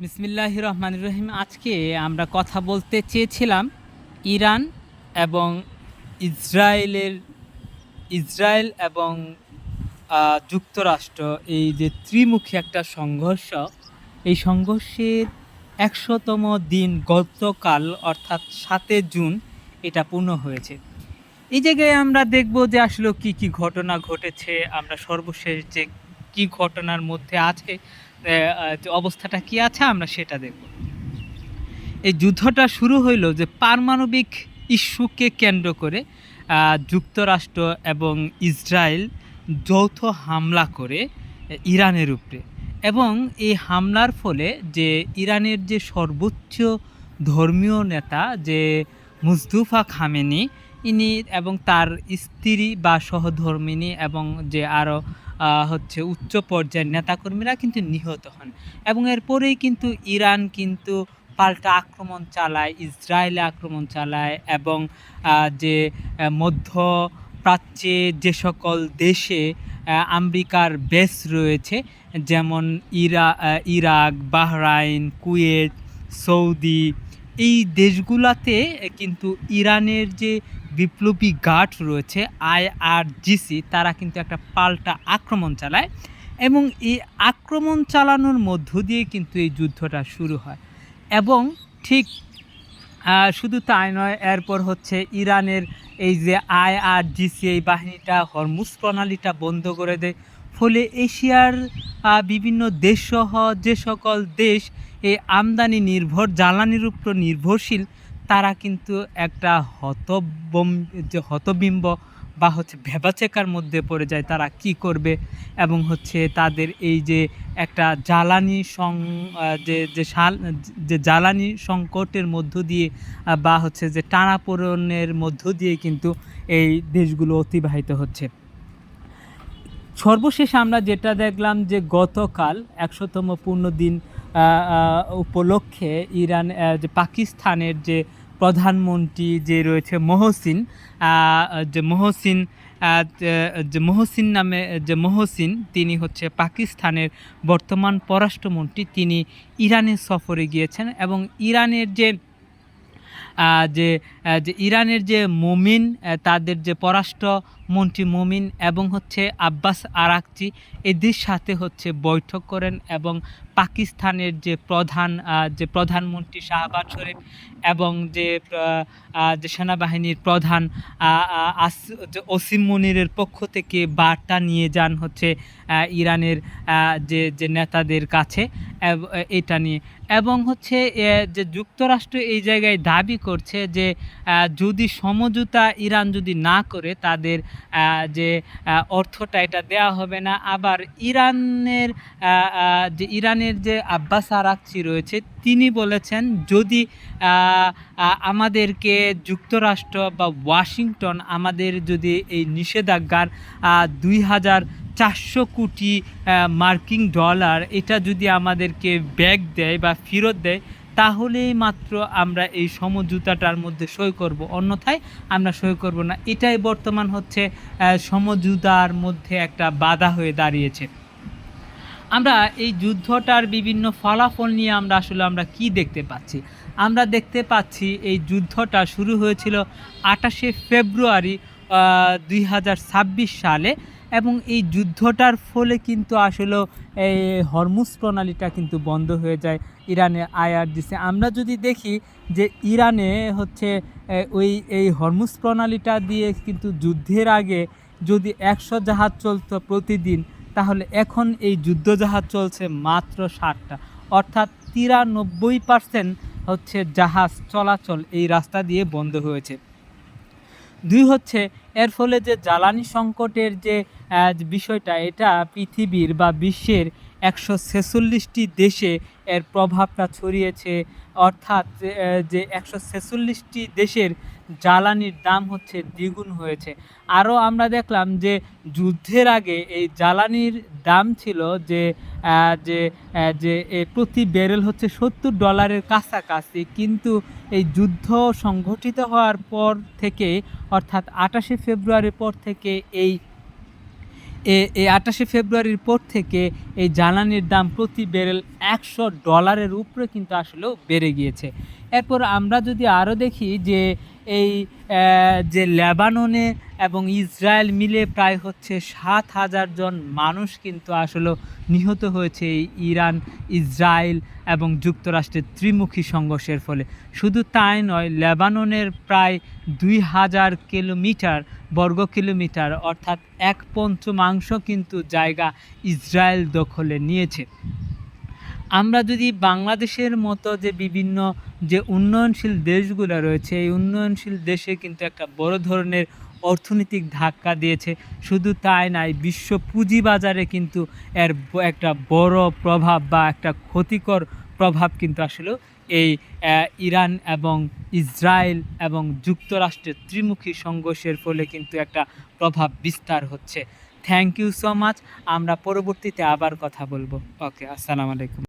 বিসমিল্লাহির রহমানির রহিম। আজকে আমরা কথা বলতে চেয়েছিলাম ইরান এবং ইসরায়েলের ইসরায়েল এবং যুক্তরাষ্ট্র, এই যে ত্রিমুখী একটা সংঘর্ষ, এই সংঘর্ষের ১০০তম দিন গতকাল অর্থাৎ ৭ জুন এটা পূর্ণ হয়েছে। এই জায়গায় আমরা দেখব যে আসলে কি ঘটনা ঘটেছে। আমরা সর্বশেষ যে কি ঘটনার মধ্যে আছে, যে অবস্থাটা কি আছে, আমরা সেটা দেখব। এই যুদ্ধটা শুরু হইল যে পারমাণবিক ইস্যুকে কেন্দ্র করে যুক্তরাষ্ট্র এবং ইসরায়েল যৌথ হামলা করে ইরানের উপরে, এবং এই হামলার ফলে যে ইরানের যে সর্বোচ্চ ধর্মীয় নেতা যে মুস্তফা খামেনি ইনি এবং তার স্ত্রী বা সহধর্মিনী এবং যে আরও হচ্ছে উচ্চ পর্যায়ের নেতাকর্মীরা কিন্তু নিহত হন। এবং এরপরেই কিন্তু ইরান কিন্তু পাল্টা আক্রমণ চালায়, ইসরায়েলে আক্রমণ চালায়, এবং যে মধ্যপ্রাচ্যে যে সকল দেশে আমেরিকার বেস রয়েছে, যেমন ইরাক, বাহরাইন, কুয়েত, সৌদি, এই দেশগুলাতে কিন্তু ইরানের যে বিপ্লবী গার্ড রয়েছে আইআরজিসি, তারা কিন্তু একটা পাল্টা আক্রমণ চালায়, এবং এই আক্রমণ চালানোর মধ্য দিয়ে কিন্তু এই যুদ্ধটা শুরু হয়। এবং ঠিক শুধু তাই নয়, এরপর হচ্ছে ইরানের এই যে আইআরজিসি, এই বাহিনীটা হরমুজ প্রণালীটা বন্ধ করে দেয়। ফলে এশিয়ার বিভিন্ন দেশসহ যে সকল দেশ এই আমদানি নির্ভর জ্বালানির উপর নির্ভরশীল, তারা কিন্তু একটা হতবিম্ব বা হচ্ছে ভেবাচেকার মধ্যে পড়ে যায়, তারা কি করবে। এবং হচ্ছে তাদের এই যে একটা জ্বালানি যে জ্বালানি সংকটের মধ্য দিয়ে বা হচ্ছে যে টানাপোড়েনের মধ্য দিয়ে কিন্তু এই দেশগুলো অতিবাহিত হচ্ছে। সর্বশেষ আমরা যেটা দেখলাম যে গতকাল ১০০তম পূর্ণ দিন উপলক্ষে ইরান যে পাকিস্তানের যে প্রধানমন্ত্রী যে রয়েছে মহসিন নামে যে মহসিন, তিনি হচ্ছে পাকিস্তানের বর্তমান পররাষ্ট্রমন্ত্রী, তিনি ইরানের সফরে গিয়েছেন। এবং ইরানের যে ইরানের যে মোমিন, তাদের যে পররাষ্ট্রমন্ত্রী মোমিন এবং হচ্ছে আব্বাস আরাকচি, এদের সাথে হচ্ছে বৈঠক করেন। এবং পাকিস্তানের যে প্রধানমন্ত্রী শাহবাজ শরীফ এবং যে সেনাবাহিনীর প্রধান ওসিম মুনিরের পক্ষ থেকে বার্তা নিয়ে যান হচ্ছে ইরানের যে নেতাদের কাছে এটা নিয়ে। এবং হচ্ছে যে যুক্তরাষ্ট্র এই জায়গায় দাবি করছে যে যদি সমঝোতা ইরান যদি না করে, তাদের যে অর্থটা এটা দেওয়া হবে না। আবার ইরানের যে আব্বাস আরাকচি রয়েছে, তিনি বলেছেন যদি আমাদেরকে যুক্তরাষ্ট্র বা ওয়াশিংটন আমাদের যদি এই নিষেধাজ্ঞার ২,৪০০ কোটি মার্কিন ডলার এটা যদি আমাদেরকে ব্যাক দেয় বা ফেরত দেয়, তাহলেই মাত্র আমরা এই সমঝোতাটার মধ্যে সই করব, অন্যথায় আমরা সই করব না। এটাই বর্তমান হচ্ছে সমঝোতার মধ্যে একটা বাধা হয়ে দাঁড়িয়েছে। আমরা এই যুদ্ধটার বিভিন্ন ফলাফল নিয়ে আমরা কি দেখতে পাচ্ছি? আমরা দেখতে পাচ্ছি এই যুদ্ধটা শুরু হয়েছিল ২৮শে ফেব্রুয়ারি ২০২৬ সালে, এবং এই যুদ্ধটার ফলে কিন্তু আসলে এই হরমুজ প্রণালীটা কিন্তু বন্ধ হয়ে যায় ইরানের আইআরজিসি। আমরা যদি দেখি যে ইরানে হচ্ছে এই হরমুজ প্রণালীটা দিয়ে কিন্তু যুদ্ধের আগে যদি ১০০ জাহাজ চলতো প্রতিদিন, তাহলে এখন এই যুদ্ধজাহাজ চলছে মাত্র ৬০টা, অর্থাৎ ৯৩% হচ্ছে জাহাজ চলাচল এই রাস্তা দিয়ে বন্ধ হয়েছে। দুই হচ্ছে এর ফলে যে জ্বালানি সংকটের যে বিষয়টা, এটা পৃথিবীর বা বিশ্বের ১৪৬টি দেশে এর প্রভাবটা ছড়িয়েছে। অর্থাৎ যে ১৪৬টি দেশের জ্বালানির দাম হচ্ছে দ্বিগুণ হয়েছে। আরও আমরা দেখলাম যে যুদ্ধের আগে এই জ্বালানির দাম ছিল যে প্রতি ব্যারেল হচ্ছে $৭০ কাছাকাছি, কিন্তু এই যুদ্ধ সংঘটিত হওয়ার পর থেকে, অর্থাৎ ২৮শে ফেব্রুয়ারির পর থেকে এই 28শে ফেব্রুয়ারির পর থেকে এই জ্বালানির দাম প্রতি ব্যারেল $100 উপরে কিন্তু আসলেও বেড়ে গিয়েছে। এরপর আমরা যদি আরও দেখি যে এই যে লেবাননে এবং ইসরায়েল মিলে প্রায় হচ্ছে 7,000 জন মানুষ কিন্তু আসলেও নিহত হয়েছে এই ইরান, ইসরায়েল এবং যুক্তরাষ্ট্রের ত্রিমুখী সংঘর্ষের ফলে। শুধু তাই নয়, লেবাননের প্রায় 2,000 বর্গ কিলোমিটার অর্থাৎ 1/5 কিন্তু জায়গা ইসরায়েল দখলে নিয়েছে। আমরা যদি বাংলাদেশের মতো যে বিভিন্ন যে উন্নয়নশীল দেশগুলো রয়েছে, এই উন্নয়নশীল দেশে কিন্তু একটা বড় ধরনের অর্থনৈতিক ধাক্কা দিয়েছে। শুধু তাই নয়, বিশ্ব পুঁজিবাজারে কিন্তু এর একটা বড় প্রভাব বা একটা ক্ষতিকর প্রভাব কিন্তু আসলেও এই ইরান এবং ইসরায়েল এবং যুক্তরাষ্ট্রের ত্রিমুখী সংঘর্ষের ফলে কিন্তু একটা প্রভাব বিস্তার হচ্ছে। Thank you so much. আমরা পরবর্তীতে আবার কথা বলবো। ওকে, আসসালামু আলাইকুম।